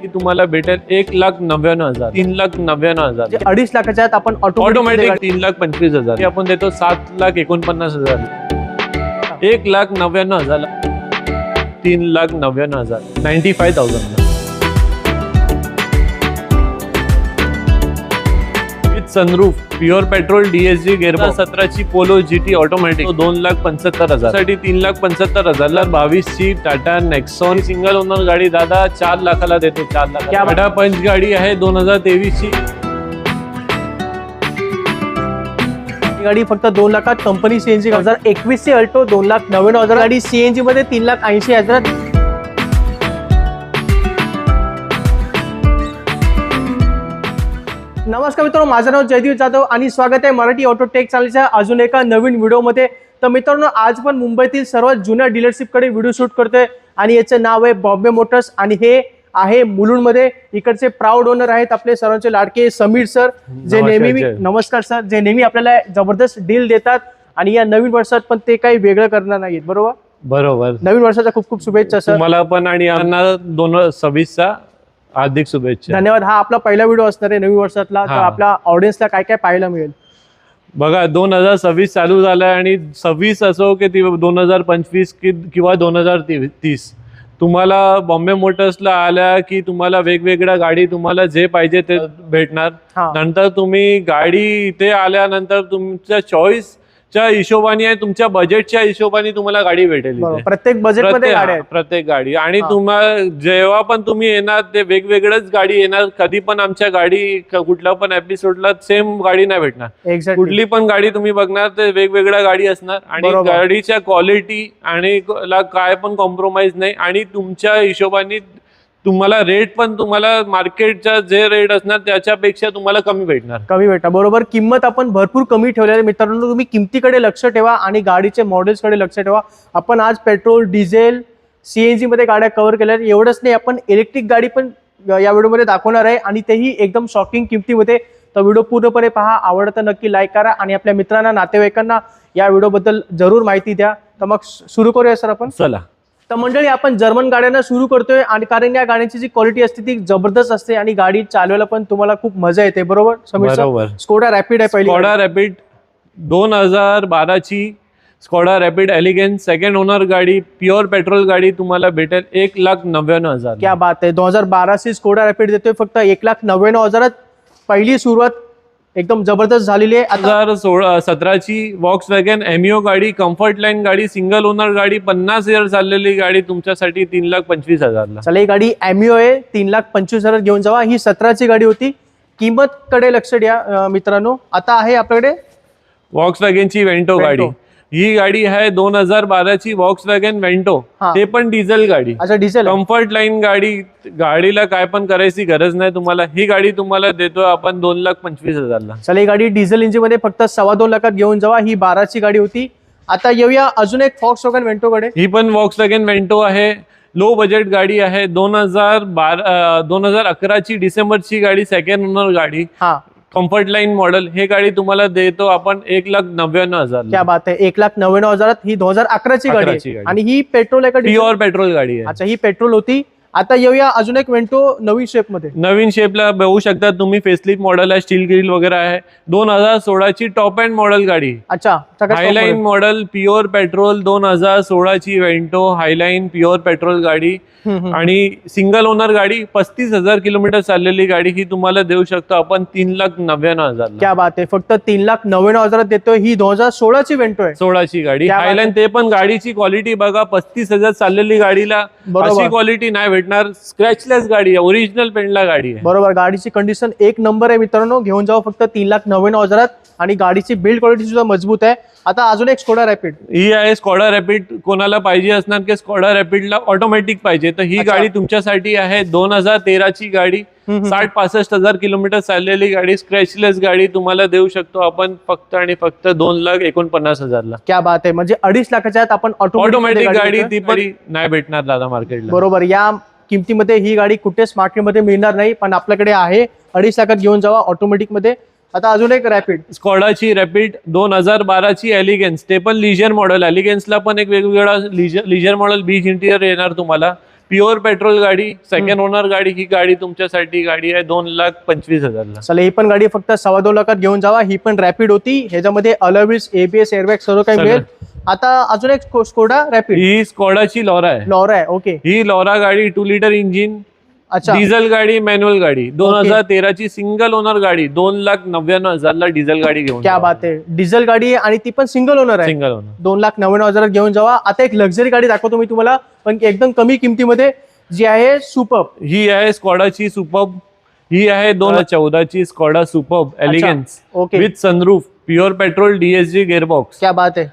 की तुम्हाला भेटेल 1,99,000, 3,99,000, 2.5 लाखाच्या आत आपण ऑटोमॅटिक 3,25,000 हे आपण देतो 7,49,000, 1,99,000, 3,99,000, 95,000 with sunroof, pure petrol DSG gearbox, 17ची पोलो GT ऑटोमॅटिक 2,75,000 साठी 3,75,000, 22ची टाटा नेक्सॉन सिंगल ओनर गाडी दादा 4 लाखाला देतो. 4 लाख. टाटा पंच गाडी आहे 2023ची गाडी फक्त 2 लाखात. कंपनी CNG 2021 ची अल्टो 2,99,000 गाडी CNG मध्ये 3,80,000. नमस्कार मित्रांनो, माझं नाव जयदीप जाधव आणि स्वागत आहे मराठी ऑटो टेक चॅनलच्या अजून एका नवीन व्हिडिओमध्ये. तर मित्रांनो, आज पण मुंबईतील सर्वात जुन्या डीलरशिपकडे व्हिडिओ शूट करतोय आणि याचं नाव आहे बॉम्बे मोटर्स आणि हे आहे मुलुंडमध्ये. इकडचे प्राऊड ओनर आहेत आपले सर्वांचे लाडके समीर सर, जे नेहमी नमस्कार सर, जे नेहमी आपल्याला जबरदस्त डील देतात आणि या नवीन वर्षात पण ते काही वेगळं करणार नाहीत. बरोबर. नवीन वर्षाच्या खूप खूप शुभेच्छा सर तुम्हाला पण आणि 2026चा हार्दिक शुभेच्छा. धन्यवाद. हा आपला पहिला व्हिडिओ असणार आहे नवीन वर्षातला. तर आपल्या ऑडियन्सला काय काय पाहायला मिळेल बघा. 2026 चालू झालाय आणि 26 असो की 2025 किंवा 2030 तुम्हाला बॉम्बे मोटर्सला आल्या की तुम्हाला वेगवेगळ्या गाडी तुम्हाला जे पाहिजे ते भेटणार. नंतर तुम्ही गाडी इथे आल्यानंतर तुमच्या चॉईसच्या हिशोबाने आहे, तुमच्या बजेटच्या हिशोबाने तुम्हाला गाडी भेटेल. प्रत्येक बजेटमध्ये गाडी आहे, प्रत्येक गाडी. आणि तुम्हाला जेव्हा पण तुम्ही येणार ते वेगवेगळ्याच गाडी येणार. कधी पण आमच्या गाडी कुठल्या पण एपिसोडला सेम गाडी नाही भेटणार. कुठली पण गाडी तुम्ही बघणार ते वेगवेगळ्या गाडी असणार आणि गाडीच्या क्वालिटी आणि काय पण कॉम्प्रोमाइज नाही. आणि तुमच्या हिशोबाने तुम्हाला रेट पण तुम्हाला मार्केटचा जे रेट असणार त्याच्यापेक्षा तुम्हाला कमी भेटणार. बरोबर. किंमत आपण भरपूर कमी ठेवलेली आहे. मित्रांनो, तुम्ही किमतीकडे लक्ष ठेवा आणि गाडीचे मॉडेल्सकडे लक्ष ठेवा. आपण आज पेट्रोल, डिझेल, CNG मध्ये गाड्या कव्हर केल्या. एवढंच नाही, आपण इलेक्ट्रिक गाडी पण या व्हिडिओमध्ये दाखवणार आहे आणि तेही एकदम शॉकिंग किमतीमध्ये. तर व्हिडिओ पूर्णपणे पहा. आवडतं तर नक्की लाईक करा आणि आपल्या मित्रांना, नातेवाईकांना या व्हिडिओबद्दल जरूर माहिती द्या. तर मग सुरू करूया सर आपण. चला. तर मंडळी, आपण जर्मन गाड्यांना सुरू करतोय आणि कारण या गाड्यांची जी क्वालिटी असते ती जबरदस्त असते आणि गाडी चालवायला पण तुम्हाला खूप मजा येते. बरोबर समीर सर? स्कोडा रॅपिड आहे पहिली. स्कोडा रॅपिड 2012ची Skoda Rapid Elegance second owner गाडी, प्युअर पेट्रोल गाडी तुम्हाला भेटेल 1,99,000. क्या बात आहे. 2012ची स्कोडा रॅपिड देतोय फक्त 1,99,000. पहिली सुरुवात एकदम जबरदस्त झालेली आहे. 2017ची वॉक्सवॅगन एमिओ गाडी, कम्फर्ट लाईन गाडी, सिंगल ओनर गाडी, 50 इयर चाललेली गाडी तुमच्यासाठी 3,25,000. चला, ही गाडी एमिओ आहे. 3,25,000 घेऊन जावा. ही 17ची गाडी होती. किंमत कडे लक्ष द्या मित्रांनो. आता आहे आपल्याकडे वॉक्सवॅगनची वेंटो गाडी. ही गाडी आहे 2012ची वॉक्सवॅगन वेंटो, ते पण डिझेल गाडी. अच्छा, डिझेल. कम्फर्ट लाईन गाडी. गाडीला काय पण करायची गरज नाही तुम्हाला. ही गाडी तुम्हाला देतो आपण 2,25,000. चला, ही गाडी डिझेल इंजिन मध्ये फक्त 2.25 लाखात घेऊन जावा. ही 12ची गाडी होती. आता येऊया अजून एक वॉक्सवॅगन वेंटो कडे. ही पण वॉक्सवॅगन वेंटो आहे. लो बजेट गाडी आहे. 2011ची डिसेंबरची गाडी, सेकंड ओनर गाडी, कम्फर्ट लाईन मॉडेल. हे गाडी तुम्हाला देतो आपण 1,99,000. क्या बात आहे. 1,99,000 ही 2011ची गाडी आहे आणि ही पेट्रोल आहे का? प्युअर पेट्रोल गाडी आहे. अच्छा, ही पेट्रोल होती. आता येऊया अजून एक वेंटो नवीन शेप मध्ये. नवीन शेपला बघू शकता तुम्ही. फेसलिफ्ट मॉडेल आहे, स्टील ग्रिल वगैरे आहे. 2016ची टॉप एंड मॉडेल गाडी. अच्छा, हायलाईन मॉडेल, प्युअर पेट्रोल. 2016ची वेंटो हायलाईन प्युअर पेट्रोल गाडी आणि सिंगल ओनर गाडी. 35,000 किलोमीटर चाललेली गाडी. ही तुम्हाला देऊ शकतो आपण 3,99,000. क्या बात आहे. फक्त 3,99,000 देतोय. ही 2016ची वेंटो आहे. 16ची गाडी हायलाईन. ते पण गाडीची क्वालिटी बघा. 35,000 चाललेली गाडीला अशी क्वालिटी नाही भेटणार. स्क्रॅचलेस गाडी आहे, ओरिजिनल पेंडला गाडी आहे. बरोबर. गाडीची कंडिशन एक नंबर आहे मित्रांनो. घेऊन जाऊ फक्त 3,99,000 आणि गाडीची बिल्ड क्वालिटी सुद्धा मजबूत आहे. आता अजून एक स्कोडा रॅपिड. ही आहे स्कोडा रॅपिड. कोणाला पाहिजे असणार की स्कोडा रॅपिडला ऑटोमॅटिक पाहिजे तर ही गाडी तुमच्यासाठी आहे. 2013ची गाडी, 60-65,000 किलोमीटर चाललेली गाडी, स्क्रॅचलेस गाडी तुम्हाला देऊ शकतो आपण फक्त आणि फक्त 2,49,000. क्या बात आहे. म्हणजे 2.5 लाखाच्या आत आपण ऑटोमॅटिक गाडी ती पण नाही भेटणार दादा मार्केटला. बरोबर. या किमतीमध्ये ही गाडी कुठेच मार्केटमध्ये मिळणार नाही, पण आपल्याकडे आहे. 2.5 लाखात घेऊन जावा ऑटोमॅटिक मध्ये. आता अजून एक रॅपिड. स्कोडाची रॅपिड 2012ची एलिगन्स. ते पण लिजर मॉडेल. एलिगन्सला पण एक वेगवेगळा लिजर मॉडेल बीच इंटिरियर येणार तुम्हाला. प्युअर पेट्रोल गाडी, सेकंड ओनर गाडी. ही गाडी तुमच्यासाठी गाडी आहे 2,25,000 ला. चला ही पण गाडी फक्त 2.25 लाखात घेऊन जावा. ही पण रॅपिड होती, ह्याच्यामध्ये अलॉयव्हील्स, एबीएस, एअरबॅग सर्व काही मिळेल. आता अजून एक स्कोडा रॅपिड, ही स्कोडाची लॉरा आहे. लॉरा आहे. ओके, ही लॉरा गाडी 2 लिटर इंजिन, अच्छा, डिझेल गाडी, मॅन्युअल गाडी, 2013 ची सिंगल ओनर गाडी, 2,99,000 ला डिझेल गाडी घेऊन. क्या बात आहे. डिझेल गाडी आहे आणि ती पण सिंगल ओनर आहे. सिंगल ओनर 2,99,000 घेऊन जावा. आता एक लक्झरी गाडी दाखवतो मी तुम्हाला, पण एकदम कमी किमतीमध्ये, जी आहे सुपर्ब. ही आहे स्कॉडाची सुपर्ब. ही आहे 2014 ची Skoda superb elegance okay, with sunroof, pure petrol, DSG gearbox. क्या बात आहे.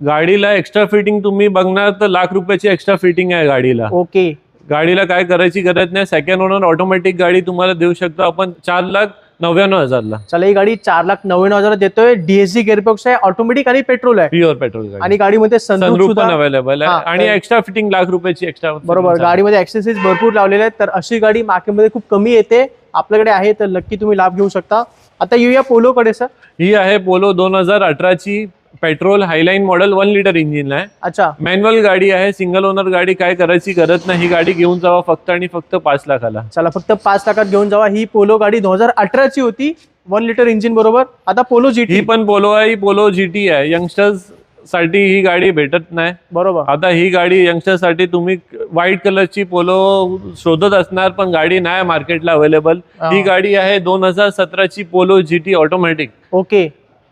गाडीला एक्स्ट्रा फिटिंग तुम्ही बघणार तर ₹1,00,000 एक्स्ट्रा फिटिंग आहे गाडीला. ओके, गाडीला काय करायची गरज नाही. सेकंड ओनर ऑटोमॅटिक गाडी तुम्हाला देऊ शकतो आपण 4,99,000 ला. चला ही गाडी 4,99,000 देतोय. DSG गेअरबॉक्स आहे, ऑटोमॅटिक आणि पेट्रोल आहे, प्युअर पेट्रोल गाडी. आणि गाडीमध्ये सनरूफ पण अवेलेबल आहे आणि एक्स्ट्रा फिटिंग ₹1,00,000 एक्स्ट्रा. बरोबर, गाडीमध्ये ऍक्सेसरीज भरपूर लावलेले आहेत. तर अशी गाडी मार्केटमध्ये खूप कमी येते, आपल्याकडे आहे, तर नक्की तुम्ही लाभ घेऊ शकता. आता येऊया पोलोकडे सर. ही आहे पोलो 2018 ची पेट्रोल हायलाईन मॉडेल, 1 लिटर इंजिन आहे. अच्छा, मॅन्युअल गाडी आहे, सिंगल ओनर गाडी. काय करायची गरज नाही. ही गाडी घेऊन जावा फक्त आणि फक्त 5 लाखाला. चला फक्त 5 लाखात घेऊन जावा. ही पोलो गाडी 2018 ची होती, 1 लिटर इंजिन बरोबर. आता पोलो जीटी, ही पण पोलो आहे. ही पोलो GT आहे. यंगस्टर्स साठी ही गाडी भेटत नाही बरोबर. आता ही गाडी यंगस्टर्स साठी तुम्ही व्हाईट कलरची पोलो शोधत असणार, पण गाडी नाही मार्केटला अवेलेबल. ही गाडी आहे 2017 ची polo GT automatic. Okay,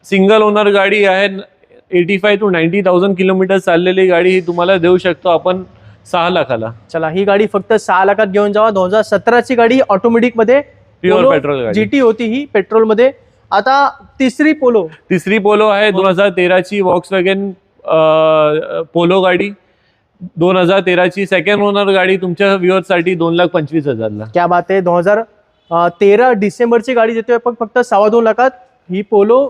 single owner गाडी आहे. 85 to 90,000 किलोमीटर चाललेली गाडी ही तुम्हाला देऊ शकतो आपण 6 लाखाला. चला ही गाडी फक्त 6 लाखात घेऊन जावा. 2017 ची गाडी, ऑटोमॅटिक मध्ये, प्युअर पेट्रोल गाडी. GT होती ही पेट्रोल मध्ये. आता तिसरी पोलो आहे 2013 ची वॉक्सवॅगन पोलो गाडी, 2013 ची सेकंड ओनर गाडी तुमच्या व्ह्युअर साठी 2,25,000 ला. क्या बात आहे. 2013 डिसेंबरची गाडी देतोय आपण फक्त 2.25 लाखात. ही पोलो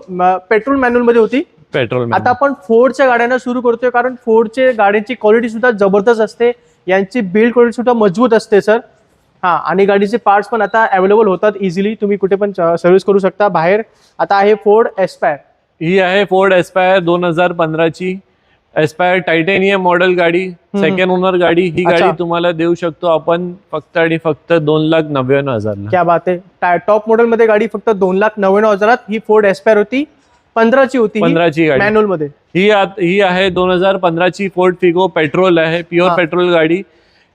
पेट्रोल मॅन्युअल मध्ये होती. पेट्रोल. आता आपण फोर्डच्या गाड्यांना सुरू करतोय, कारण फोर्डचे गाड्यांची क्वालिटी सुद्धा जबरदस्त असते, यांची बिल्ड क्वालिटी सुद्धा मजबूत असते सर. हा, आणि गाडीचे पार्ट्स पण आता अवेलेबल होतात इझिली, तुम्ही कुठे पण सर्व्हिस करू शकता बाहेर. आता आहे फोर्ड एस्पायर. ही आहे फोर्ड एस्पायर 2015 ची एस्पायर टायटेनियम मॉडेल गाडी, सेकंड ओनर गाडी. ही गाडी तुम्हाला देऊ शकतो आपण फक्त आणि फक्त 2,99,000 ला. क्या बात आहे. टॉप मॉडेल मध्ये गाडी फक्त 2,99,000. ही फोर्ड एस्पायर होती, 15 ची होती, 15 ची गाडी मॅन्युअल मध्ये. ही आहे 2015 ची फोर्ड फिगो पेट्रोल आहे, प्युअर पेट्रोल गाडी.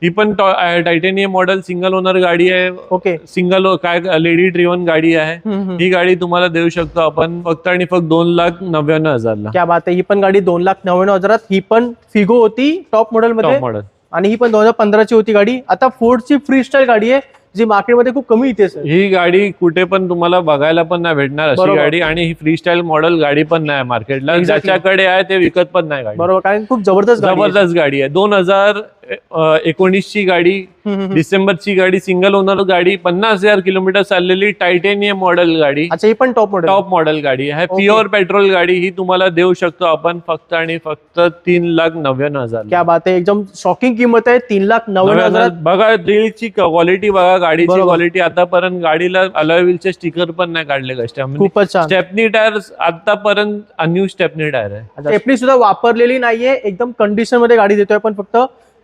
ही पण टायटेनियम मॉडेल, सिंगल ओनर गाडी आहे. ओके, सिंगल काय लेडी ड्रिव्हन गाडी आहे. ही गाडी तुम्हाला देऊ शकतो आपण फक्त आणि फक्त 2,99,000 ला. क्या बात आहे. ही पण गाडी 2,99,000. ही पण फिगो होती, टॉप मॉडेल मध्ये, आणि ही पण 2015 ची होती गाडी. आता फोर्डची फ्री स्टाईल गाडी आहे, जी मार्केटमध्ये खूप कमी येते सर. ही गाडी कुठे पण तुम्हाला बघायला पण नाही भेटणार अशी गाडी, आणि ही फ्री स्टाईल मॉडेल गाडी पण नाही मार्केटला. ज्याच्याकडे आहे ते विकत पण नाही गाडी. बरोबर, कारण खूप जबरदस्त गाडी आहे. 2019 ची गाडी, डिसेंबरची गाडी, सिंगल ओनर गाडी, 50,000 किलोमीटर चाललेली टायटेनियम मॉडेल गाडी. अच्छा, ही पण टॉप मॉडेल गाडी आहे, प्युअर पेट्रोल गाडी. ही तुम्हाला देऊ शकतो आपण फक्त आणि फक्त 3,99,000. क्या बात आहे. एकदम शॉकिंग किंमत आहे, 3,99,000. बघा ड्रिलची क्वालिटी बघा, गाडीची क्वालिटी. आतापर्यंत गाडीला अलॉय व्हीलचे स्टिकर पण नाही काढले कस्टमरने. खूपच छान. स्टेपनी टायर आतापर्यंत अनन्यू स्टेपनी टायर आहे. स्टेपनी सुद्धा वापरलेली नाहीये, एकदम कंडिशन मध्ये गाडी देतोय आपण फक्त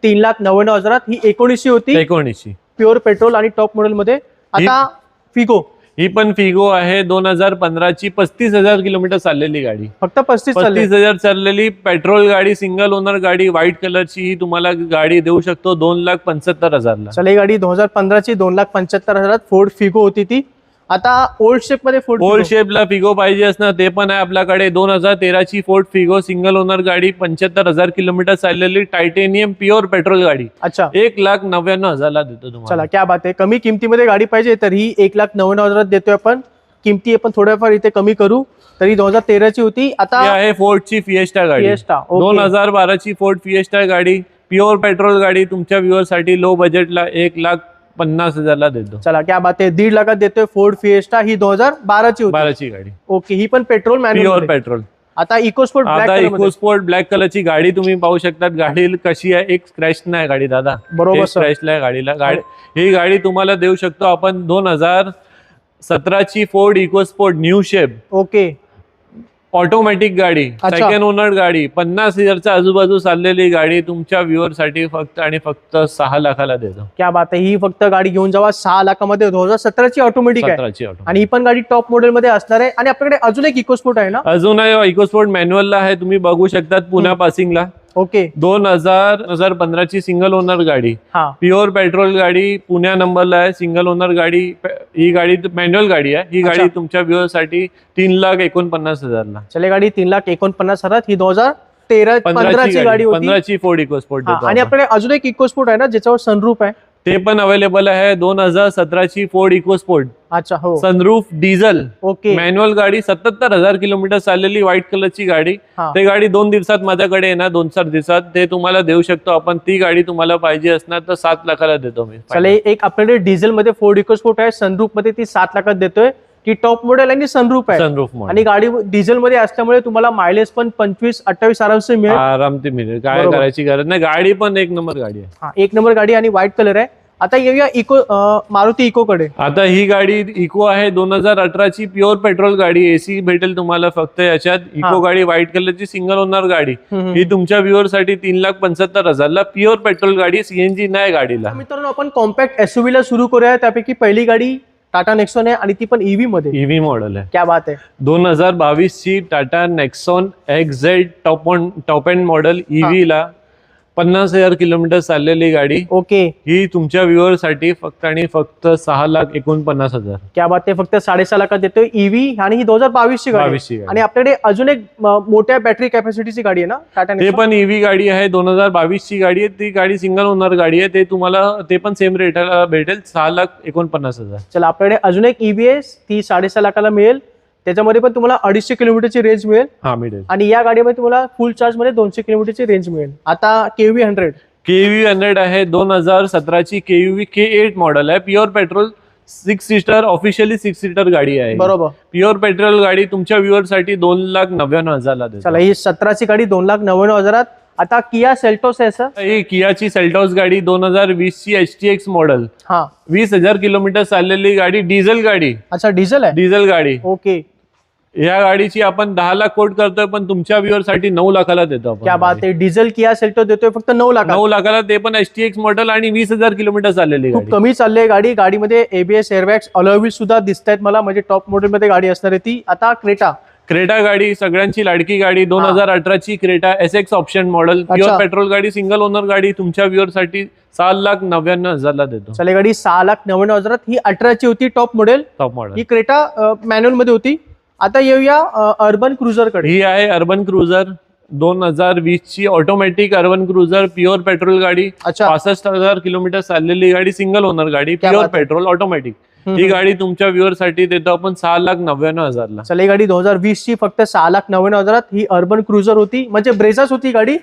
3,99,000. ही 19 होती, 19 प्युअर पेट्रोल आणि टॉप मॉडेल मध्ये. आता फिगो, ही पण फिगो आहे 2015 ची, 35,000 किलोमीटर चाललेली गाडी. फक्त 35,000 चाललेली पेट्रोल गाडी, सिंगल ओनर गाडी, व्हाईट कलरची. ही तुम्हाला गाडी देऊ शकतो 2,75,000 ला. चला ही गाडी 2015 ची 2,75,000 फोर्ड फिगो होती ती. आता ओल्ड शेप मध्ये ओल्ड शेपला फिगो पाहिजे असणार ते पण आहे आपल्याकडे. 2013 ची फोर्ड फिगो, सिंगल ओनर गाडी, 75,000 किलोमीटर चाललेली, टायटेनियम प्युअर पेट्रोल गाडी. अच्छा, 1,99,000 ला देतो तुम्हाला. चला क्या बात आहे. कमी किमतीमध्ये गाडी पाहिजे तर ही 1,99,000 देतोय आपण. किमती आपण थोड्याफार इथे कमी करू. तरी 2013 ची होती. आता आहे फोर्डची फिएस्टा गाडी, 2012 ची फोर्ड फिएस्टा गाडी, प्युअर पेट्रोल गाडी. तुमच्या व्ह्युअर साठी लो बजेटला 1,50,000 ला देतो. चला क्या बात आहे. 1.5 लाखात देतोय फोर्ड फिएस्टा. ही 2012 ची होती, 12 ची गाडी. ओके, ही पण पेट्रोल मॅन्युअल, प्युअर पेट्रोल. आता इकोस्पोर्ट ब्लॅक कलरची गाडी तुम्ही पाहू शकतात. गाडी कशी आहे, एक स्क्रॅच नाही गाडी दादा, बरोबर, स्क्रॅच नाही गाडीला. ही गाडी तुम्हाला देऊ शकतो आपण 2017 ची Ford EcoSport new shape. Okay, automatic गाडी, अच्छा. सेकंड ओनर गाडी, 50,000च्या आजूबाजू चाललेली गाडी तुमच्या व्ह्युअर साठी फक्त आणि फक्त 6 लाखाला देतो. क्या बात आहे. ही फक्त गाडी घेऊन जावा 6 लाखामध्ये 2017ची ऑटोमॅटिक आहे 17ची ऑटो. आणि ही पण गाडी टॉप मॉडेल मध्ये असणार आहे. आणि आपल्याकडे अजून एक इकोस्पोर्ट आहे ना? अजून इकोस्पोर्ट मॅन्युअलला आहे, तुम्ही बघू शकतात पुण्या पासिंगला. ओके. 2015ची सिंगल ओनर गाडी, हा, प्युअर पेट्रोल गाडी, पुण्या नंबरला आहे, सिंगल ओनर गाडी. ही गाडी मॅन्युअल गाडी आहे. ही गाडी अच्छा. तुमच्या व्ह्युअर साठी 3,49,000ला. चले गाडी 3,49,000. ही 2013-15ची गाडी होती. 15ची फोर्ड इकोस्पोर्ट हा, आणि आपल्याकडे अजून एक इकोस्पोर्ट आहे ना ज्याच्यावर सनरूफ आहे? ते पण अवेलेबल आहे. 2017ची फोर्ड इकोस्पोर्ट, अच्छा, हो. Sunroof, diesel, okay. मॅन्युअल गाडी, 77,000 किलोमीटर चाललेली, व्हाईट कलरची गाडी. हा. ते गाडी 2 दिवसात माझ्याकडे येणार, 2-4 दिवसात ते तुम्हाला देऊ शकतो आपण. ती गाडी तुम्हाला पाहिजे असणार तर 7 लाखाला देतो मी. चले, एक आपल्याकडे डिझेल मध्ये फोर्ड इकोस्पोर्ट आहे, सनरूफ मध्ये ती 7 लाखात देतोय. ती टॉप मॉडेल आणि सनरूफ आहे. सनरूफ आणि गाडी डिझेल मध्ये असल्यामुळे तुम्हाला मायलेज पण 25-28 आरामसे मिळेल. आराम ते मिळेल, काय बरोबर. करायची गरज नाही. गाडी पण एक नंबर गाडी आहे. हा, एक नंबर गाडी आणि व्हाईट कलर आहे. आता येऊया मारुती इको कडे. आता ही गाडी इको आहे, 2018ची प्युअर पेट्रोल गाडी. एसी भेटेल तुम्हाला फक्त याच्यात. इको गाडी, व्हाईट कलरची सिंगल ओनर गाडी. ही तुमच्या व्ह्युअर साठी 3,75,000ला प्युअर पेट्रोल गाडी, सीएनजी नाही गाडीला. मित्रांनो, आपण कॉम्पॅक्ट एसयूव्ही ला सुरू करूया. त्यापैकी पहिली गाडी टाटा नेक्सॉन आहे आणि ती पण ईव्ही मध्ये. ईव्ही मॉडेल आहे. क्या बात आहे. 2022ची Tata Nexon XZ top end model, EV ला 50,000 किलोमीटर चाललेली गाडी. ओके. ही तुमच्या व्ह्युअर साठी फक्त आणि फक्त 6,49,000. क्या बात आहे. फक्त 6.5 लाखात देतोय ईव्ही. आणि ही 2022ची गाडी 22ची गाडी. आणि आपल्याकडे अजून एक मोठ्या बॅटरी कॅपॅसिटीची गाडी आहे ना टाटा ते नेक्सॉन? पण ईव्ही गाडी आहे, 2022ची गाडी आहे. ती गाडी सिंगल ओनर गाडी आहे. ते तुम्हाला ते पण सेम रेटला भेटेल, 6,49,000. चला, आपल्याकडे अजून एक ईव्ही आहे, ती 6.5 लाखाला मिळेल. त्याच्यामध्ये पण तुम्हाला 250 किलोमीटरची रेंज मिळेल. हा, मिळेल. आणि या गाडीमध्ये तुम्हाला फुल चार्ज मध्ये 200 किलोमीटरची रेंज मिळेल. आता KUV 100. KUV 100 आहे, 2017ची KUV K8 मॉडेल आहे. Pure petrol 6 seater, officially 6 seater गाडी आहे. बरोबर. प्युअर पेट्रोल गाडी तुमच्या व्ह्युअर साठी 2,99,000ला देतो. चला, ही 17ची गाडी 2,99,000. आता किया सेल्टोस आहे सर. ही कियाची सेल्टॉस गाडी, 2020ची HTX मॉडेल, हा, 20,000 किलोमीटर चाललेली गाडी, डिझेल गाडी. अच्छा, डिझेल आहे. डिझेल गाडी. ओके. या गाडीची आपण 10 लाख कोट करतोय, पण तुमच्या व्ह्युअर साठी 9 लाखाला देतो आपण. क्या बात आहे. डिझेल किया सेल्टो देतोय फक्त 9 लाख. 9 लाखाला, ते पण HTX मॉडेल आणि 20,000 किलोमीटर चाललेली खूप गाडी. कमी चालली आहे गाडी. गाडीमध्ये ABS एअरबॅग्स, अलॉय व्हील्स सुद्धा दिसत आहेत मला, म्हणजे टॉप मॉडेल मध्ये गाडी असणार आहे ती. आता क्रेटा गाडी, सगळ्यांची लाडकी गाडी, 2018ची Creta SX option model, pure petrol गाडी, सिंगल ओनर गाडी तुमच्या व्ह्युअर साठी 6,99,000ला देतो. चले, गाडी 6,99,000. ही 18ची होती टॉप मॉडेल. Top model. ही क्रेटा मॅन्युअल मध्ये होती. आता येऊया अर्बन क्रुझर कडे. ही आहे अर्बन क्रुझर, 2020ची automatic Urban Cruiser, pure petrol गाडी. अच्छा. 65,000 किलोमीटर चाललेली गाडी, सिंगल ओनर गाडी, क्या प्युअर बात आहे. Petrol automatic. ही गाडी तुमच्या व्ह्युअर साठी देतो आपण 6,99,000ला. चला, ही गाडी 2020ची फक्त 6,99,000. ही अर्बन क्रुझर होती, म्हणजे ब्रेझाच होती गाडी.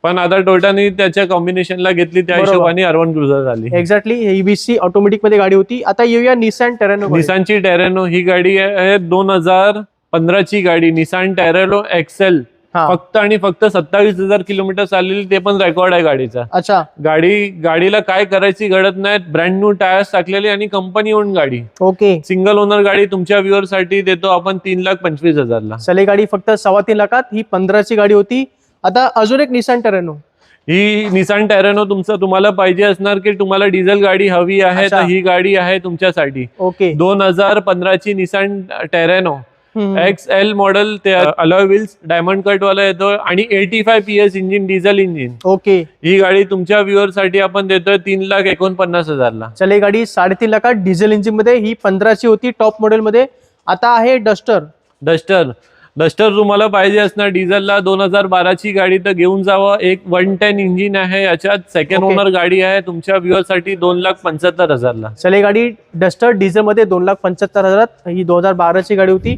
पण आता टोयोटाने त्याच्या कॉम्बिनेशनला घेतली, त्या बरोबर. हिशोबाने अर्बन क्रुझर झाली. एक्झॅक्टली. ही 20ची ऑटोमॅटिक मध्ये गाडी होती. आता येऊया निसान टेरेनो. निसानची टेरेनो, ही गाडी आहे 2015ची गाडी, निसान टेरेनो XL, फक्त आणि फक्त 27,000 किलोमीटर चाललेली, ते पण रेकॉर्ड आहे गाडीचा. अच्छा. गाडीला काय करायची गरज नाही, ब्रँड न्यू टायर्स टाकलेली आणि कंपनी ओन गाडी. ओके. सिंगल ओनर गाडी तुमच्या व्ह्युअर साठी देतो आपण 3,25,000ला. चले, गाडी फक्त 3.25 लाखात. ही 15ची गाडी होती. आता अजून एक निसान टेरेनो. ही निसान टेरेनो तुम्हाला पाहिजे असणार की तुम्हाला डिझेल गाडी हवी आहे, तर ही गाडी आहे तुमच्यासाठी. ओके. 2015ची निसान टेरेनो XL मॉडेल, ते अलॉय व्हील्स, डायमंड कट वाला येतो आणि 85 PS engine, diesel engine. Okay. ही गाडी तुमच्या व्ह्युअर साठी आपण देतोय 3,49,000ला. चले, गाडी 3.5 लाखात डिझेल इंजिन मध्ये. ही 15ची होती टॉप मॉडेल मध्ये. आता आहे डस्टर तुम्हाला पाहिजे असणार डिझेलला, 2012ची गाडी, तर घेऊन जावं. एक 110 इंजिन आहे याच्यात, सेकंड ओनर गाडी आहे तुमच्या व्ह्युअर साठी 2,75,000ला. चले, गाडी डस्टर डिझेल मध्ये 2,75,000. ही 2012ची गाडी होती.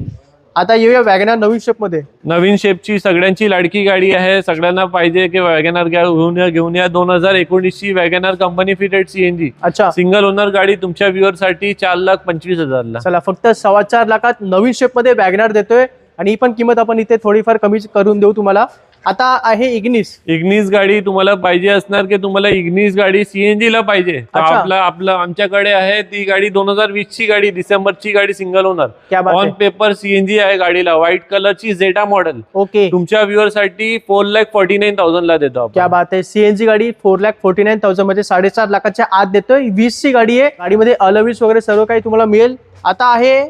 आता येऊया वॅगनर नवीन शेप मध्ये. नवीन शेपची सगळ्यांची लाडकी गाडी आहे, सगळ्यांना पाहिजे की वॅगनर घेऊन या. 2019ची वॅगनर कंपनी फिटेड CNG. अच्छा. सिंगल ओनर गाडी तुमच्या व्ह्युअर साठी 4,25,000ला. चला, फक्त 4.25 लाखात नवीन शेप मध्ये वॅगनर देतोय. आणि ही पण किंमत आपण इथे थोडीफार कमी करून देऊ तुम्हाला. आता आहे इग्निस गाडी तुम्हाला पाहिजे असणार की तुम्हाला इग्निस गाडी सीएनजी ला पाहिजे तर अच्छा. आमच्याकडे आहे ती गाडी 2020 ची गाडी, डिसेंबरची गाडी, single owner, on paper CNG आहे गाडीला, व्हाईट कलरची झेटा मॉडेल. ओके, तुमच्या व्ह्युअर साठी 4,49,000 ला देतो आपण. क्या बात आहे. सीएनजी गाडी 4,49,000 मध्ये 4.5 लाखाच्या आत देतोय. 20 ची गाडी आहे. गाडीमध्ये अलॉयज वगैरे सर्व काही तुम्हाला मिळेल. आता आहे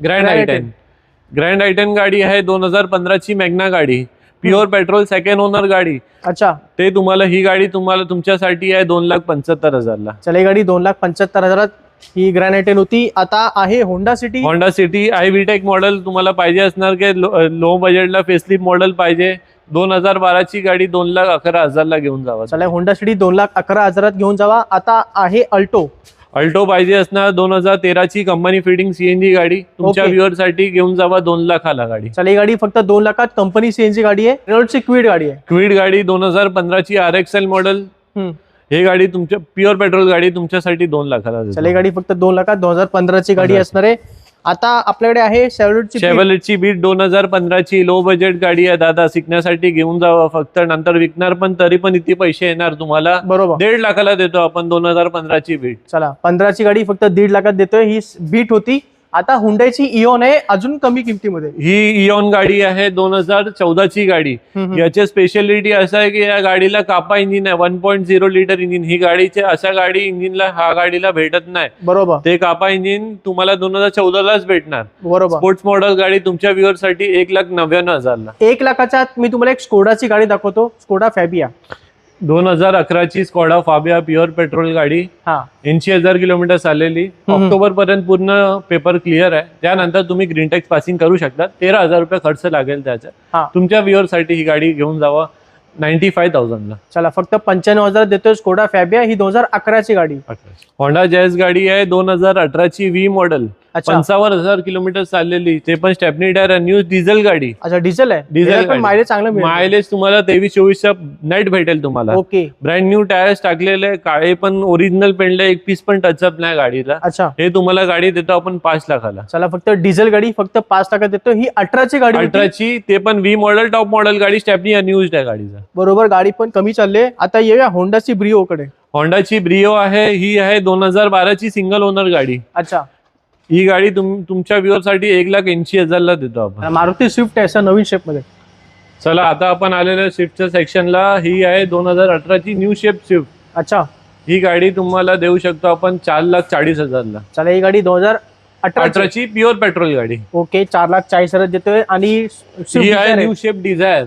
ग्रँड आयटेन गाडी आहे 2015 ची मॅग्ना गाडी, प्युअर पेट्रोल, सेकंड ओनर गाडी. अच्छा, ते तुम्हाला ही गाडी तुम्हाला तुमच्यासाठी आहे 2,75,000 ला. चला, ही गाडी 2,75,000 ही ग्रँड आयटेन होती. आता आहे होंडा सिटी आय व्हीटेक मॉडेल तुम्हाला पाहिजे असणार की लो बजेटला फेसलिफ्ट मॉडेल पाहिजे. 2012 ची गाडी 2,11,000 ला घेऊन जावा. चला, होंडा सिटी 2,11,000 घेऊन जावा. आता आहे अल्टो पाहिजे असणार 2013 ची कंपनी फिटिंग सीएनजी गाडी तुमच्या व्ह्युअर साठी घेऊन जावा 2 लाखाला गाडी. चला, ही गाडी फक्त 2 लाखात कंपनी सीएनजी गाडी आहे. रेनॉल्टची क्विड गाडी 2015 ची RXL मॉडेल. ही गाडी तुमच्या प्युअर पेट्रोल गाडी तुमच्यासाठी 2 लाखाला. चला, ही गाडी फक्त 2 लाखात 2015 ची गाडी असणार आहे. आता आपल्याकडे आहे शेव्हरलेटची बीट 2015 ची लो बजेट गाडी आहे दादा, शिकण्यासाठी घेऊन जावा फक्त. नंतर विकणार पण तरी पण इतके पैसे येणार तुम्हाला. बरोबर, 1.5 लाखाला देतो आपण 2015 ची बीट. चला, 15 ची गाडी फक्त 1.5 लाखात देतोय. ही बीट होती. आता हुंडाईची इओन आहे अजून कमी किमतीमध्ये. ही इओन गाडी आहे 2014 ची गाडी. याची स्पेशालिटी असं आहे की या गाडीला कापा इंजिन आहे, 1.0 लिटर इंजिन. ही गाडीचे अशा गाडी इंजिनला हा गाडीला भेटत नाही. बरोबर, ते कापा इंजिन तुम्हाला 2014 लाच भेटणार. बरोबर. स्पोर्ट्स मॉडेल गाडी तुमच्या व्ह्युअर साठी 1,99,000 ला. 1 लाखाच्या मी तुम्हाला एक स्कोडाची गाडी दाखवतो. स्कोडा फॅबिया 2011 ची स्कॉडा फाबिया प्युअर पेट्रोल गाडी, 80,000 किलोमीटर चाललेली. ऑक्टोबर पर्यंत पूर्ण पेपर क्लिअर आहे. त्यानंतर तुम्ही ग्रीन टॅक्स पासिंग करू शकता. 13,000 रुपये खर्च लागेल त्याचा. तुमच्या व्ह्युअर साठी ही गाडी घेऊन जावा 95,000 ला. चला, फक्त 95,000 देतोय स्कोडा फॅबिया. ही 2011 ची गाडी. होंडा जॅझ गाडी आहे 2018 ची व्ही मॉडेल, 55,000 किलोमीटर चाललेली. ते पण स्टेपनी टायर न्यू डिझेल गाडी. अच्छा, डिझेल आहे. डिझेल पण मायलेज चांगलं मिळेल. मायलेज तुम्हाला 23-24 नेट भेटेल तुम्हाला. ओके, ब्रँड न्यू टायर्स टाकलेले, काळे पण ओरिजिनल पेंडले, एक पीस पण टचअप नाही गाडीला. अच्छा, हे तुम्हाला गाडी देतो आपण 5 लाखाला. चला, फक्त डिझेल गाडी फक्त 5 लाखात देतो. ही 18 ची गाडी. 18 ची, ते पण व्ही मॉडेल, टॉप मॉडेल गाडी, स्टेपनी अनयुज्ड आहे गाडीचा. बरोबर, गाडी पण कमी चालले. आता येऊया होंडाची ब्रिओ कडे. होंडाची ब्रिओ आहे. ही आहे 2012 ची सिंगल ओनर गाडी. अच्छा, ही गाडी तुमच्या व्ह्युअर साठी 1,80,000 ला देतो आपण. मारुती स्विफ्ट आहे असं नवीन शेप मध्ये. चला, आता आपण आलेल्या स्विफ्टच्या सेक्शनला. ही आहे 2018 ची न्यू शेप स्विफ्ट. अच्छा, ही गाडी तुम्हाला देऊ शकतो आपण 4,40,000 ला. चला, ही गाडी 2018 ची प्युअर पेट्रोल गाडी. ओके, 4,40,000 देतोय. आणि ही आहे न्यू शेप डिझायर.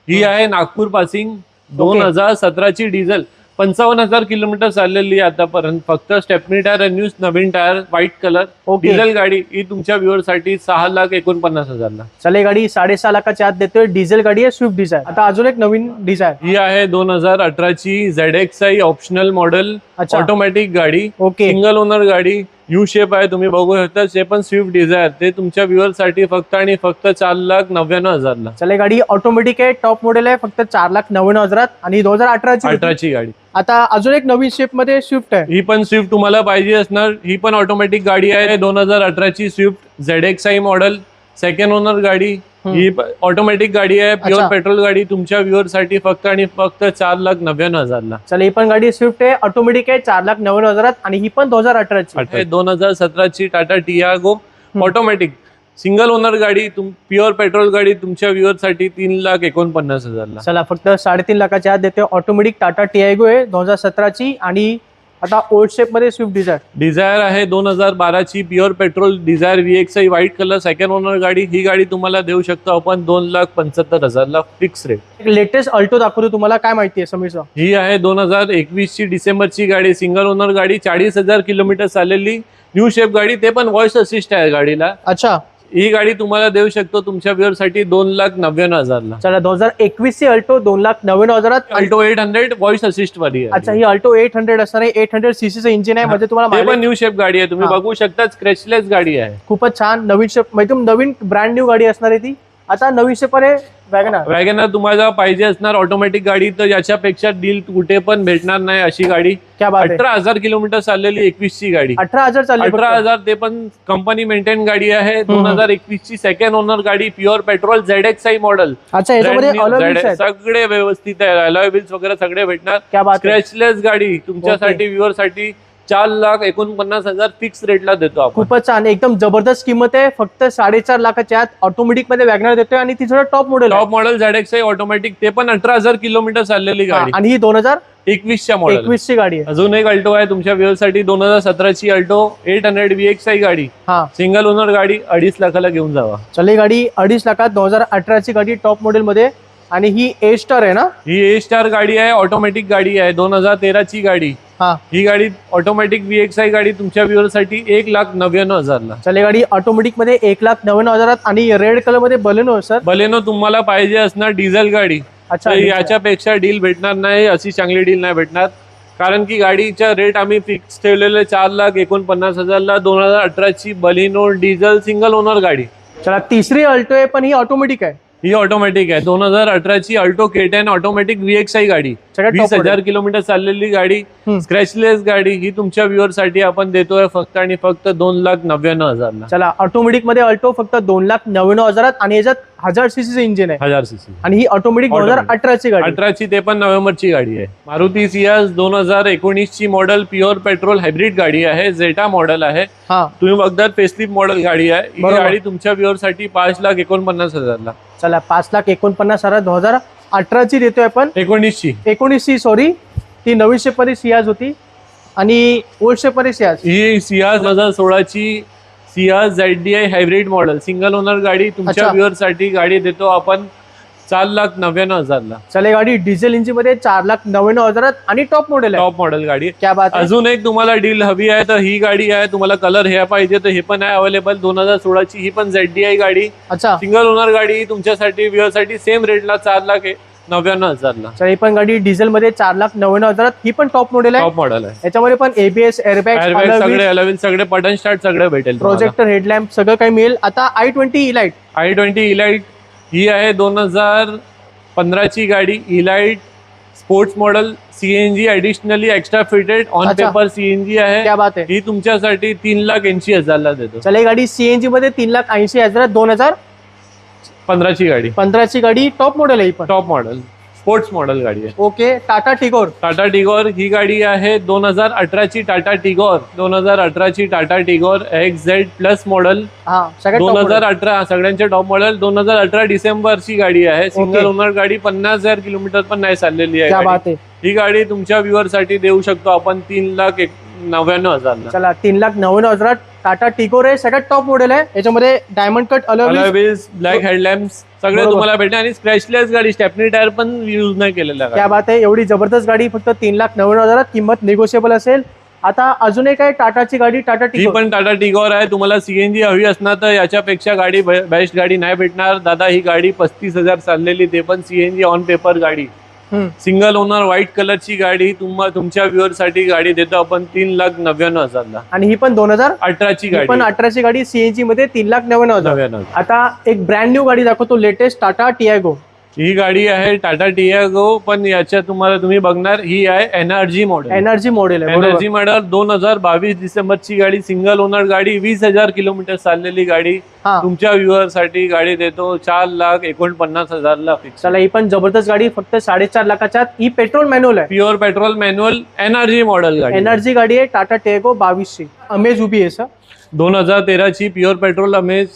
ही आहे नागपूर पासिंग 2017 ची डिझेल, 55,000 किलोमीटर चाललेली आतापर्यंत. फक्त स्टेपनी टायर न्यूज, नवीन टायर, व्हाईट कलर, डिझेल गाडी. ही तुमच्या व्ह्युअर साठी 6,49,000 ला. चला, ही गाडी 6.5 लाखाच्या आत देतोय. डिझेल गाडी आहे, स्विफ्ट डिझायर. आता अजून एक नवीन डिझायर. ही आहे 2018 ची ZXi ऑप्शनल मॉडेल, ऑटोमॅटिक गाडी. ओके, सिंगल ओनर गाडी, यू शेप आहे, तुम्ही बघू शकता. ते पण स्विफ्ट डिझायर. ते तुमच्या व्ह्युअर साठी फक्त आणि फक्त 4,99,000 ला. चला, गाडी ऑटोमॅटिक आहे, टॉप मॉडेल आहे, फक्त 4,99,000 आणि 2018 ची गाडी. आता अजून एक नवीन शेप मध्ये स्विफ्ट आहे. ही पण स्विफ्ट तुम्हाला पाहिजे असणार. ही पण ऑटोमॅटिक गाडी आहे. 2018 ची Swift ZXi model, second owner गाडी. ही ऑटोमॅटिक गाडी आहे, प्युअर पेट्रोल गाडी. तुमच्या व्ह्युअर साठी फक्त आणि फक्त 4,99,000 ला. चला, ही पण गाडी स्विफ्ट आहे, ऑटोमॅटिक आहे, 4,99,000 आणि ही पण 2018 ची. 2017 ची Tata Tiago automatic single owner गाडी, प्युअर पेट्रोल गाडी. तुमच्या व्ह्युअर साठी 3,49,000 ला. चला, फक्त 3.5 लाखाच्या आत देते. ऑटोमॅटिक टाटा टियागो आहे 2017 ची. आणि आता ओल्ड शेप मध्ये स्विफ्ट डिझायर आहे 2012 ची pure petrol Dzire VXi white colour, second owner गाडी. ही गाडी तुम्हाला देऊ शकतो आपण 2,75,000 ला फिक्स रेट. लेटेस्ट अल्टो दाखवतो तुम्हाला. काय माहिती आहे समीर? ही आहे 2021 ची डिसेंबरची गाडी, सिंगल ओनर गाडी, 40,000 किलोमीटर चाललेली, न्यू शेप गाडी. ते पण व्हॉइस असिस्ट आहे गाडीला. अच्छा, ही गाडी तुम्हाला देऊ शकतो तुमच्या व्ह्युअर साठी 2,99,000 ला. चला, 2021 ची अल्टो 2,99,000. अल्टो 800 व्हॉइस असिस्ट वाली आहे. अच्छा, ही अल्टो 800 असणार आहे. 800 सीसीचं इंजिन आहे. म्हणजे तुम्हाला पण न्यू शेप गाडी आहे, तुम्ही बघू शकता. स्क्रॅचलेस गाडी आहे, खूपच छान नवीन शेप, म्हणजे नवीन ब्रँड न्यू गाडी असणार आहे ती. आता 900 पर्यंत वॅगनर. वॅगनर तुम्हाला पाहिजे असणार ऑटोमॅटिक गाडी तर याच्यापेक्षा डील कुठे पण भेटणार नाही अशी गाडी. क्या बात आहे. 18,000 किलोमीटर चाललेली 21 ची गाडी. 18,000 चालली. 18,000 ते पण कंपनी मेंटेन गाडी आहे. 2021 ची सेकंड ओनर गाडी, प्युअर पेट्रोल ZXi मॉडेल. अच्छा, याच्यामध्ये alloy wheels आहेत. सगळे व्यवस्थित आहे, अलॉय व्हील्स वगैरे सगळे भेटणार. क्या बात आहे. स्क्रॅचलेस गाडी तुमच्यासाठी व्ह्युअर साठी 4,49,000 फिक्स रेटला देतो आपण. खूपच छान, एकदम जबरदस्त किंमत आहे. फक्त 4.5 लाखाच्या आत ऑटोमॅटिक मध्ये वॅगनर देतोय आणि ती थोडं top model. Top model ZXi automatic, ते पण 18,000 किलोमीटर चाललेली गाडी आणि ही 2021 च्या मॉडेल 21 ची गाडी आहे. अजून एक अल्टो आहे तुमच्या व्ह्युअरसाठी 2017 ची अल्टो 800 VXi गाडी. सिंगल ओनर गाडी 2.5 लाखाला घेऊन जावा. चल, गाडी 2.5 लाखात 2018 ची गाडी टॉप मॉडेल मध्ये. आणि ही ए स्टार आहे ना? ही ए स्टार गाडी आहे, ऑटोमॅटिक गाडी आहे, 2013 ची गाडी. ही गाडी ऑटोमॅटिक VXi गाडी तुमच्या व्ह्युअरसाठी 1,99,000 ला. चल, गाडी ऑटोमॅटिक मध्ये 1,99,000 आणि रेड कलर मध्ये बलेनो. सर बलेनो तुम्हाला पाहिजे असणार डिझेल गाडी. अच्छा, याच्यापेक्षा डील भेटणार नाही, अशी चांगली डील नाही भेटणार. कारण की गाडीचा रेट आम्ही फिक्स ठेवलेले 4,49,000 ला. 2018 ची बलेनो डिझेल सिंगल ओनर गाडी. चला, तिसरी अल्टो आहे पण ही ऑटोमॅटिक आहे. ही ऑटोमॅटिक आहे, 2018 ची अल्टो K10 ऑटोमॅटिक VXi गाडी. 20,000 किलोमीटर चाललेली गाडी, स्क्रॅचलेस गाडी. ही तुमच्या व्ह्युअर साठी आपण देतोय फक्त आणि फक्त 2,99,000 ला. चला, ऑटोमॅटिक मध्ये अल्टो फक्त 2,99,000 आणि याच्यात 1000 सीसी इंजिन आहे. 1000 सीसी आणि ही ऑटोमॅटिक 2018 ची गाडी. 18 ची, ते पण नोव्हेंबरची गाडी आहे. मारुती सियाज 2019 ची मॉडेल, प्युअर पेट्रोल हायब्रिड गाडी आहे, झेटा मॉडेल आहे. तुम्ही बघतात फेसलिफ्ट मॉडेल गाडी आहे. ही गाडी तुमच्या व्ह्युअर साठी 5,49,000 ला. चला, 5,49,000 2018 ची देतोय आपण. 19 ची सॉरी, ती 900 पर्यंत सियाज होती आणि 800 पर्यंत सियाज. ही सियाज 2016 ची Ciaz ZDi hybrid model single owner गाडी तुमच्या व्ह्युअर साठी गाडी देतो आपण 4,99,000 ला. चले, गाडी डिझेल इंजिन मध्ये 4,99,000 आणि टॉप मॉडेल आहे. टॉप मॉडेल गाडी. क्या बात आहे. अजून एक तुम्हाला डील हवी आहे तर ही गाडी आहे. तुम्हाला कलर हे पाहिजे तर हे पण आहे अवेलेबल. 2016 ची ही पण ZDi गाडी. अच्छा, सिंगल ओनर गाडी तुमच्यासाठी व्ह्युअर साठी सेम रेटला 4,99,000 ला. ही पण गाडी डिझेल मध्ये 4,99,000. ही पण टॉप मॉडेल आहे. टॉप मॉडेल आहे. याच्यामध्ये पण ABS, एअरबॅग सगळे अलॉय, सगळे बटन स्टार्ट सगळे भेटेल. प्रोजेक्टर, हेडलॅम्प सगळं काही मिळेल. आता i20 इलाइट. i20 इलाइट ही आहे 2015 ची गाडी. Elite sports model, CNG additionally extra fitted on paper CNG आहे. क्या बात आहे. ही तुमच्यासाठी 3,80,000 ला देतो. चला, गाडी CNG मध्ये 3,80,000. 2015 ची गाडी. 15 ची गाडी टॉप मॉडेल आहे. टॉप मॉडेल स्पोर्ट्स मॉडेल गाडी आहे. ओके. टाटा टिगोर. टाटा टिगोर ही गाडी आहे 2018 ची टाटा टिगोर. 2018 ची Tata Tigor XZ plus model. 2018 सगळ्यांचे टॉप मॉडेल. 2018 डिसेंबरची गाडी आहे. सिंगल ओनर गाडी, 50,000 किलोमीटर पण नाही चाललेली आहे. ही गाडी तुमच्या व्ह्युअर साठी देऊ शकतो आपण 3,99,000 ला. चला, 3,99,000 टाटा टिगोर आहे. सगळ्यात टॉप मॉडेल आहे. याच्यामध्ये diamond cut alloy wheels, black headlamps सगळे तुम्हाला भेटणार आणि स्क्रॅचलेस गाडी, स्टेपनी टायर पण यूज नाही केलेला. क्या बात आहे. एवढी जबरदस्त गाडी फक्त 3,99,000. किंमत निगोशिएबल असेल. आता अजून एक आहे टाटाची गाडी, टाटा टिगोर. ही पण टाटा टिगोर आहे. तुम्हाला CNG हवी असणार तर याच्यापेक्षा गाडी बेस्ट गाडी नाही भेटणार दादा. ही गाडी 35,000 चाललेली, ते पण CNG ऑन पेपर गाडी. सिंगल ओनर व्हाईट कलरची गाडी तुमच्या व्ह्युअर साठी गाडी देतो आपण 3,99,000 ला. आणि ही पण 2018 ची गाडी. पण 18 ची गाडी CNG मध्ये 3,99,000. आता एक ब्रँड न्यू गाडी दाखवतो, लेटेस्ट टाटा टियागो. ही गाडी आहे टाटा टियागो, पण याच्यात तुम्ही बघणार ही आहे एनर्जी मॉडेल. एनर्जी मॉडेल आहे. एनर्जी मॉडेल 2022 डिसेंबरची गाडी, सिंगल ओनर गाडी, 20,000 किलोमीटर चाललेली गाडी तुमच्या व्ह्युअर साठी गाडी देतो 4,49,000 ला फिक्स. चला, ही पण जबरदस्त गाडी फक्त 4.5 लाखाच्या. ही पेट्रोल मॅन्युअल आहे. Pure petrol manual energy model गाडी. एनर्जी गाडी आहे. टाटा टियागो 22 ची. अमेज उभी आहे सर. 2013 ची प्युअर पेट्रोल अमेज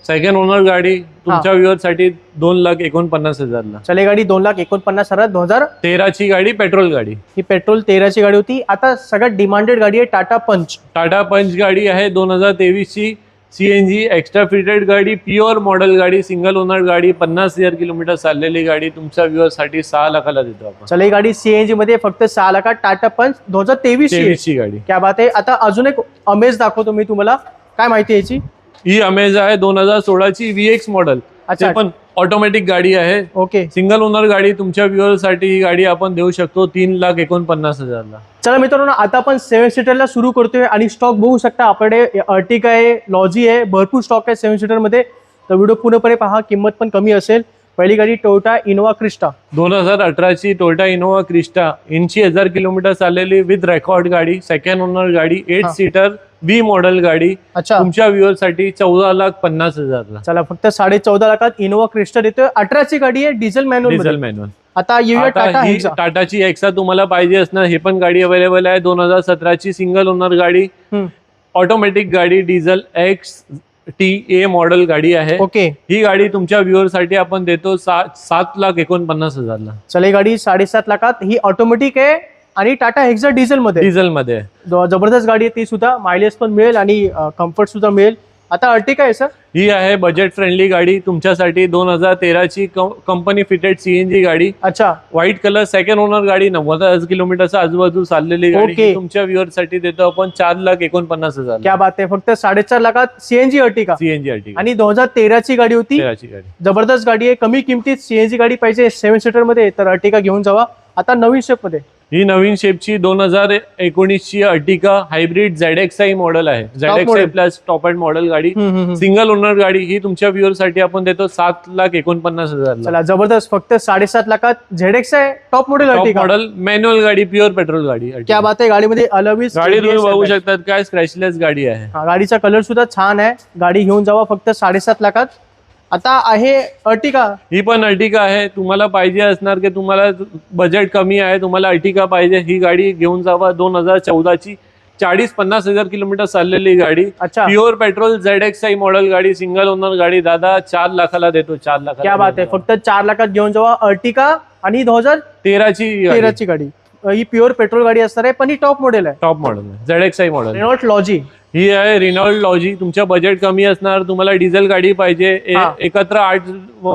सेकंड ओनर गाडी तुमच्या व्ह्युअर साठी 2,49,000 ला. चले, गाडी 2,49,000. 2013 ची गाडी, पेट्रोल गाडी. ही पेट्रोल 13 ची गाडी होती. आता सगळ्यात डिमांडेड गाडी आहे टाटा पंच. टाटा पंच गाडी आहे 2023 ची. CNG एक्स्ट्रा फिटेड गाडी, प्युअर मॉडेल गाडी, सिंगल ओनर गाडी, 50,000 किलोमीटर चाललेली गाडी तुमच्या व्ह्युअर साठी 6 लाखाला देतो आपण. चला, ही गाडी CNG मध्ये फक्त 6 लाखात. टाटा पंच 2023 ची गाडी. क्या बात आहे. आता अजून एक अमेज दाखवतो मी तुम्हाला. काय माहिती आहे याची? ही अमेज आहे 2016 ची VX मॉडेल. अच्छा, पण ऑटोमॅटिक गाडी आहे. ओके. सिंगल ओनर गाडी तुमच्या व्ह्युअर साठी ही गाडी आपण देऊ शकतो 3,49,000 ला. चला मित्रांनो, आता आपण 7 सीटरला सुरू करतोय आणि स्टॉक बघू शकता. आपल्याकडे अर्टिगा आहे, लॉजी आहे, भरपूर स्टॉक आहे 7 सीटर मध्ये. तर व्हिडिओ पूर्णपणे पहा, किंमत पण कमी असेल. पहिली गाडी टोयोटा इनोवा क्रिस्टा 2018ची टोयोटा इनोवा क्रिस्टा 80,000 किलोमीटर चाललेली विथ रेकॉर्ड गाडी, सेकंड ओनर गाडी, 8 सीटर व्ही मॉडेल गाडी. अच्छा, तुमच्या व्ह्युअर साठी 14,50,000 चला फक्त 14.5 लाखात इनोवा क्रिस्टा देतोय. 18ची गाडी आहे, डिझेल मॅन्युअल. Diesel manual. आता येऊया टाटा हेक्सा. टाटाची हेक्सा तुम्हाला पाहिजे असणार, हे पण गाडी अवेलेबल आहे. 2017ची सिंगल ओनर गाडी, ऑटोमॅटिक गाडी, डिझेल XT मॉडेल गाडी आहे. ओके, ही गाडी तुमच्या व्ह्युअर साठी आपण देतो 7,49,000. चला ही गाडी 7.5 लाखात. ही ऑटोमॅटिक आहे आणि टाटा हेक्सा डिझेल मध्ये आहे. जबरदस्त गाडी आहे ती सुद्धा. मायलेज पण मिळेल आणि कम्फर्ट सुद्धा मिळेल. आता अर्टिका आहे सर, ही आहे बजेट फ्रेंडली गाडी तुमच्यासाठी. 2013ची कंपनी फिटेड CNG गाडी. अच्छा, व्हाईट कलर, सेकंड ओनर गाडी, 90,000 किलोमीटरचा आजूबाजू चाललेली गाडी. Okay. तुमच्या व्ह्युअर साठी देतो आपण 4,49,000. क्या बात आहे. फक्त 4.5 लाखात CNG अर्टिका. CNG अर्टिगा आणि 2013ची गाडी होती. 13ची गाडी. जबरदस्त गाडी आहे. कमी किमतीत CNG गाडी पाहिजे 7 सीटर मध्ये, तर अर्टिका घेऊन जावा. आता नवीन शेप मध्ये ही नवीन शेपची 2019ची अर्टिका हायब्रिड ZXi मॉडेल आहे. ZXi plus top end model गाडी, सिंगल ओनर गाडी. ही तुमच्या व्ह्युअर साठी आपण देतो 7,49,000. चला जबरदस्त. फक्त 7.5 लाखात ZXi top model Ertiga, model manual गाडी, प्युअर पेट्रोल गाडी. क्या बात आहे. गाडीमध्ये अलॉयज गाडी तुम्ही बघू शकतात, काय स्क्रॅचलेस गाडी आहे. गाडीचा कलर सुद्धा छान आहे. गाडी घेऊन जावा फक्त 7.5 लाखात. आता आहे अर्टिका. ही पण अर्टिका आहे. तुम्हाला पाहिजे असणार की तुम्हाला बजेट कमी आहे, तुम्हाला अर्टिका पाहिजे, ही गाडी घेऊन जावा. 2014ची 40-50,000 किलोमीटर चाललेली गाडी. अच्छा, प्युअर पेट्रोल ZXi मॉडेल गाडी, सिंगल ओनर गाडी. दादा 4 लाखाला देतो. 4 लाख. क्या बात आहे. फक्त 4 लाखात घेऊन जावा अर्टिका. आणि 2013ची गाडी. ही प्युअर पेट्रोल गाडी असणार आहे, पण ही टॉप मॉडेल आहे. Top model ZXi model. Renault Lodgy ही आहे रिनॉल्ट लॉजी. तुमच्या बजेट कमी असणार, तुम्हाला डिझेल गाडी पाहिजे, एकत्र 8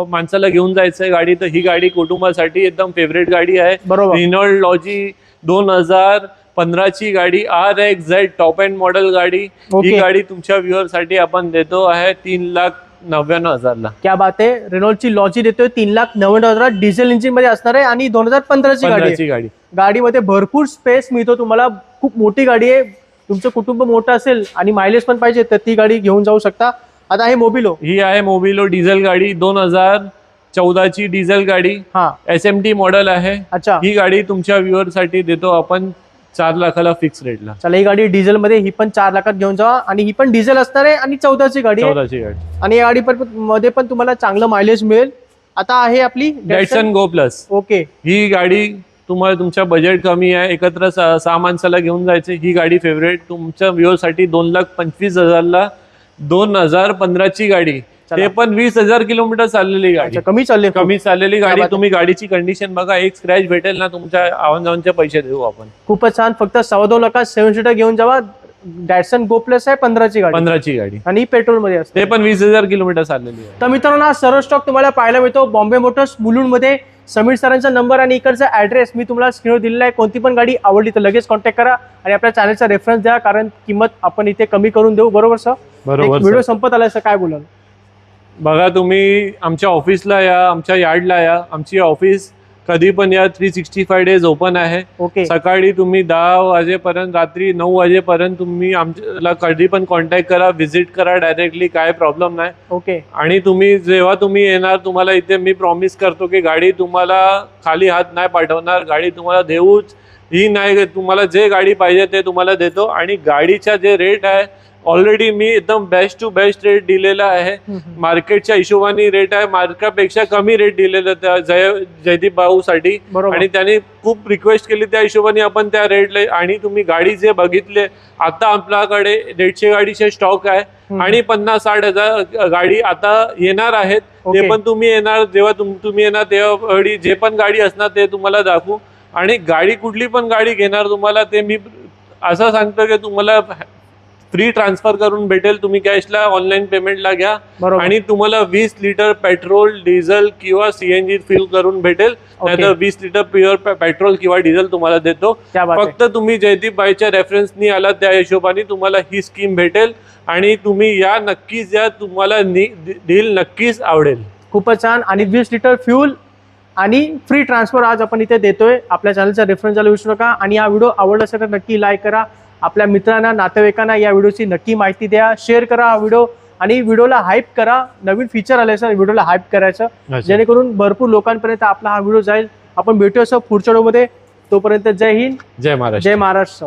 माणसाला घेऊन जायचंय गाडी, तर ही गाडी कुटुंबासाठी एकदम फेवरेट गाडी आहे. बरोबर. रिनॉल्ट लॉजी 2015ची गाडी, RXZ टॉप एंड मॉडेल गाडी. ही गाडी तुमच्या व्ह्युअर साठी आपण देतो आहे 3,99,000. क्या बात आहे. रेनॉल्टची लॉजी देतोय 3,99,000. डिझेल इंजिन मध्ये असणार आहे आणि 2015ची गाडी. गाडीमध्ये भरपूर स्पेस मिळतो तुम्हाला. खूप मोठी गाडी आहे. तुमचं कुटुंब मोठं असेल आणि मायलेज पण पाहिजे तर ती गाडी घेऊन जाऊ शकता. आता आहे मोबिलो. ही आहे मोबिलो डिझेल गाडी, 2014ची डिझेल गाडी, SMT मॉडेल आहे. अच्छा, ही गाडी तुमच्या व्ह्युअर साठी देतो आपण 4 लाखाला फिक्स रेटला. चला ही गाडी डिझेल मध्ये, ही पण 4 लाखात घेऊन जावा. आणि ही पण डिझेल असणार आहे आणि 14ची गाडी. आणि या गाडी मध्ये पण तुम्हाला चांगलं मायलेज मिळेल. आता आहे आपली डॅटसन गो प्लस. ओके, ही गाडी तुम्हाला तुमच्या बजेट कमी आहे, एकत्र 6 माणसाला घेऊन जायचे, ही गाडी फेवरेट तुमच्या व्ह्युअर साठी 2,25,000ला. 2015ची गाडी, ते पण 20,000 किलोमीटर चाललेली गाडी. कमी चाललेली गाडी. तुम्ही गाडीची कंडिशन बघा, एक स्क्रॅच भेटेल ना, तुमच्या आवाजांचे पैसे देऊ आपण. खूपच छान. फक्त 2.25 लाखात 7 सीटर घेऊन जावा. डॅटसन गो प्लस आहे 15ची गाडी आणि पेट्रोल मध्ये असते. ते पण 20,000 किलोमीटर चाललेली आहे. तर मित्रांनो, हा सर्व स्टॉक तुम्हाला पाहायला मिळतो बॉम्बे मोटर्स मुलुंड मध्ये. समीर सरांचा नंबर आणि इकडचा ऍड्रेस मी तुम्हाला स्क्रीनवर दिलेला आहे. कोणती पण गाडी आवडली तर लगेच कॉन्टॅक्ट करा आणि आपल्या चॅनलचा रेफरन्स द्या, कारण किंमत आपण इथे कमी करून देऊ. बरोबर सर? बरोबर. व्हिडिओ संपत आलाय सर, काय बोलाल? बघा, तुम्ही आमच्या ऑफिसला या, आमच्या यार्डला या. आमची ऑफिस कधी पण या, 365 डेज ओपन आहे. ओके, सकाळी तुम्ही 10 वाजेपर्यंत, रात्री 9 वाजेपर्यंत तुम्ही आमच्याला कधी पण कॉन्टॅक्ट करा, व्हिजिट करा डायरेक्टली, काय प्रॉब्लेम नाही. ओके. आणि जेव्हा तुम्ही येणार, तुम्हाला इथे मी प्रॉमिस करतो की गाडी तुम्हाला खाली हात नाही पाठवणार. गाडी तुम्हाला देऊच ही नाही, तुम्हाला जे गाडी पाहिजे ते तुम्हाला देतो. आणि गाडीचा जे रेट आहे ऑलरेडी मी एकदम बेस्ट टू बेस्ट रेट दिलेला आहे. मार्केटच्या हिशोबाने रेट आहे, मार्केटपेक्षा कमी रेट दिलेला त्या जयदीप भाऊ साठी. आणि त्यांनी खूप रिक्वेस्ट केली, त्या हिशोबाने आपण त्या रेटला. आणि तुम्ही गाडी जे बघितले, आता आपल्याकडे 150 गाडीचे स्टॉक आहे आणि 50-60 हजार गाडी आता येणार आहेत. ते पण तुम्ही येणार, जेव्हा तुम्ही येणार तेव्हा जे पण गाडी असणार ते तुम्हाला दाखवू. आणि गाडी कुठली पण गाडी घेणार तुम्हाला, ते मी असं सांगतो की तुम्हाला फ्री ट्रान्सफर करून भेटेल. तुम्ही कॅशला ऑनलाईन पेमेंटला घ्या आणि तुम्हाला 20 लिटर पेट्रोल, डिझेल किंवा CNG फिल करून भेटेल. नाहीतर 20 लिटर प्युअर पेट्रोल किंवा डिझेल तुम्हाला देतो. फक्त तुम्ही जयदीप भाईच्या रेफरन्सनी आला, त्या हिशोबाने तुम्हाला ही स्कीम भेटेल. आणि तुम्ही या, नक्कीच या, तुम्हाला डील नक्कीच आवडेल. खूपच छान. आणि 20 लिटर फ्यूल आणि फ्री ट्रान्सफर आज आपण इथे देतोय. आपल्या चॅनलचा रेफरन्स द्यायला विसरू नका. आणि हा व्हिडिओ आवडला असेल तर नक्की लाईक करा. आपल्या मित्रांना, नातेवाईकांना या व्हिडिओची नक्की माहिती द्या. शेअर करा हा व्हिडिओ आणि व्हिडिओला हाईप करा. नवीन फीचर आले सर, व्हिडिओला हाईप करायचं जेणेकरून भरपूर लोकांपर्यंत आपला हा व्हिडिओ जाईल. आपण भेटू असं पुढच्या व्हिडिओमध्ये. तोपर्यंत जय हिंद, जय महाराष्ट्र. जय महाराष्ट्र.